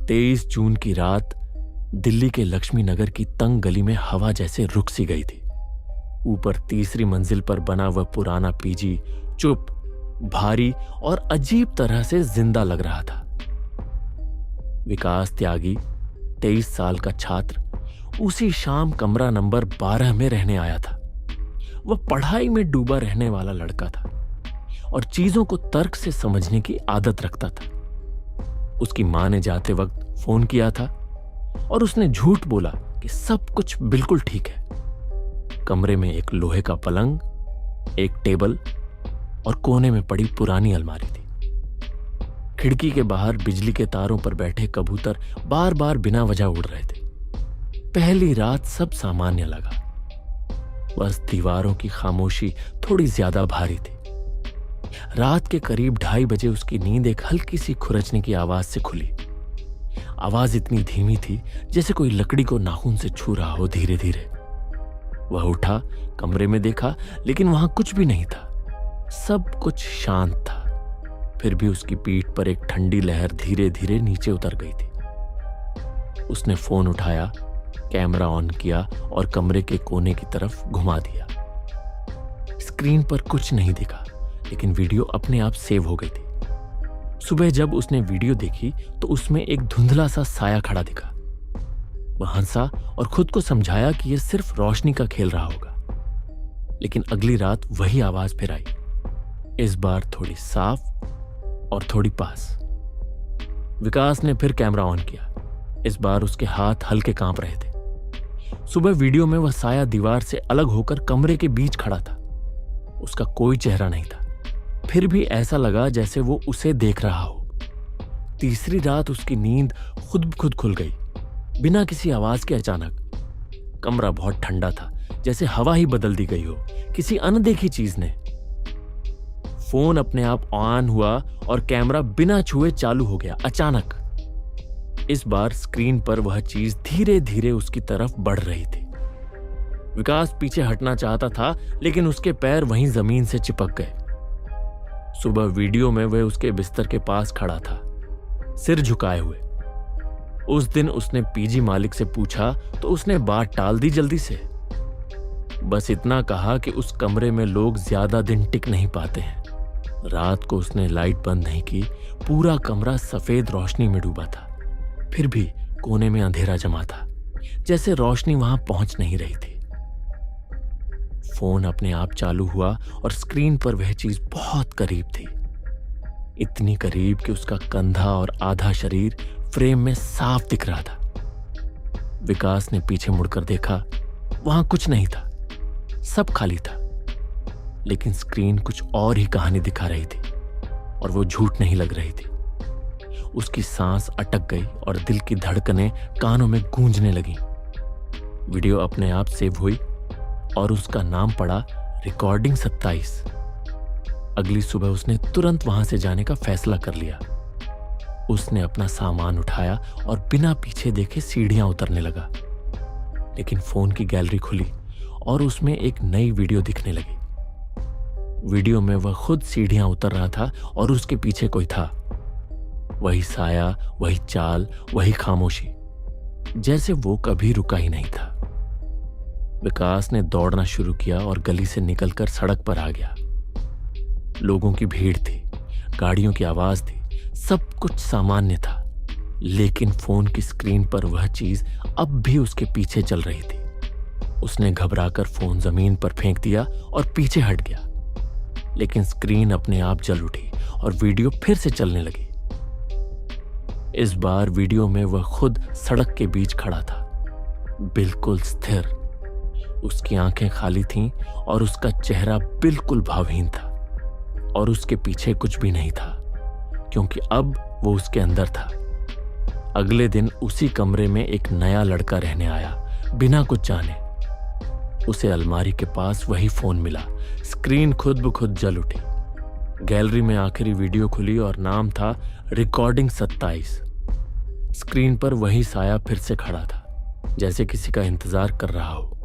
23 जून की रात दिल्ली के लक्ष्मी नगर की तंग गली में हवा जैसे रुक सी गई थी। ऊपर तीसरी मंजिल पर बना वह पुराना पीजी चुप, भारी और अजीब तरह से जिंदा लग रहा था। विकास त्यागी 23 साल का छात्र उसी शाम कमरा नंबर 12 में रहने आया था। वह पढ़ाई में डूबा रहने वाला लड़का था और चीजों को तर्क से समझने की आदत रखता था। उसकी मां ने जाते वक्त फोन किया था और उसने झूठ बोला कि सब कुछ बिल्कुल ठीक है। कमरे में एक लोहे का पलंग, एक टेबल और कोने में पड़ी पुरानी अलमारी थी। खिड़की के बाहर बिजली के तारों पर बैठे कबूतर बार बार बिना वजह उड़ रहे थे। पहली रात सब सामान्य लगा, बस दीवारों की खामोशी थोड़ी ज्यादा भारी थी। रात के करीब 2:30 बजे उसकी नींद एक हल्की सी खुरचने की आवाज से खुली। आवाज इतनी धीमी थी जैसे कोई लकड़ी को नाखून से छू रहा हो धीरे धीरे। वह उठा, कमरे में देखा, लेकिन वहां कुछ भी नहीं था। सब कुछ शांत था। फिर भी उसकी पीठ पर एक ठंडी लहर धीरे धीरे नीचे उतर गई थी। उसने फोन उठाया, कैमरा ऑन किया और कमरे के कोने की तरफ घुमा दिया। स्क्रीन पर कुछ नहीं दिखा, लेकिन वीडियो अपने आप सेव हो गई थी। सुबह जब उसने वीडियो देखी तो उसमें एक धुंधला सा साया खड़ा दिखा। वह हंसा और खुद को समझाया कि यह सिर्फ रोशनी का खेल रहा होगा। लेकिन अगली रात वही आवाज फिर आई, इस बार थोड़ी साफ और थोड़ी पास। विकास ने फिर कैमरा ऑन किया। इस बार उसके हाथ हल्के कांप रहे थे। सुबह वीडियो में वह साया दीवार से अलग होकर कमरे के बीच खड़ा था। उसका कोई चेहरा नहीं था, फिर भी ऐसा लगा जैसे वो उसे देख रहा हो। तीसरी रात उसकी नींद खुद खुल गई, बिना किसी आवाज के। अचानक कमरा बहुत ठंडा था, जैसे हवा ही बदल दी गई हो किसी अनदेखी चीज ने। फोन अपने आप ऑन हुआ और कैमरा बिना छुए चालू हो गया। अचानक इस बार स्क्रीन पर वह चीज धीरे धीरे उसकी तरफ बढ़ रही थी। विकास पीछे हटना चाहता था, लेकिन उसके पैर वहीं जमीन से चिपक गए। सुबह वीडियो में वह उसके बिस्तर के पास खड़ा था, सिर झुकाए हुए। उस दिन उसने पीजी मालिक से पूछा तो उसने बात टाल दी जल्दी से। बस इतना कहा कि उस कमरे में लोग ज्यादा दिन टिक नहीं पाते हैं। रात को उसने लाइट बंद नहीं की। पूरा कमरा सफेद रोशनी में डूबा था। फिर भी कोने में अंधेरा जमा था, जैसे रोशनी वहां पहुंच नहीं रही थी। फोन अपने आप चालू हुआ और स्क्रीन पर वह चीज बहुत करीब थी। इतनी करीब कि उसका कंधा और आधा शरीर फ्रेम में साफ दिख रहा था। विकास ने पीछे मुड़कर देखा, वहां कुछ नहीं था, सब खाली था। लेकिन स्क्रीन कुछ और ही कहानी दिखा रही थी और वो झूठ नहीं लग रही थी। उसकी सांस अटक गई और दिल की धड़कनें कानों में गूंजने लगी। वीडियो अपने आप सेव हुई और उसका नाम पड़ा रिकॉर्डिंग 27। अगली सुबह उसने तुरंत वहां से जाने का फैसला कर लिया। उसने अपना सामान उठाया और बिना पीछे देखे सीढ़ियां उतरने लगा। लेकिन फोन की गैलरी खुली और उसमें एक नई वीडियो दिखने लगी। वीडियो में वह खुद सीढ़ियां उतर रहा था और उसके पीछे कोई था। वही साया, वही चाल, वही खामोशी, जैसे वो कभी रुका ही नहीं था। विकास ने दौड़ना शुरू किया और गली से निकलकर सड़क पर आ गया। लोगों की भीड़ थी, गाड़ियों की आवाज थी, सब कुछ सामान्य था। लेकिन फोन की स्क्रीन पर वह चीज अब भी उसके पीछे चल रही थी। उसने घबराकर फोन जमीन पर फेंक दिया और पीछे हट गया। लेकिन स्क्रीन अपने आप जल उठी और वीडियो फिर से चलने लगी। इस बार वीडियो में वह खुद सड़क के बीच खड़ा था, बिल्कुल स्थिर। उसकी आंखें खाली थीं और उसका चेहरा बिल्कुल भावहीन था। और उसके पीछे कुछ भी नहीं था, क्योंकि अब वो उसके अंदर था। अगले दिन उसी कमरे में एक नया लड़का रहने आया, बिना कुछ जाने। उसे अलमारी के पास वही फोन मिला। स्क्रीन खुद ब खुद जल उठी। गैलरी में आखिरी वीडियो खुली और नाम था रिकॉर्डिंग 27। स्क्रीन पर वही साया फिर से खड़ा था, जैसे किसी का इंतजार कर रहा हो।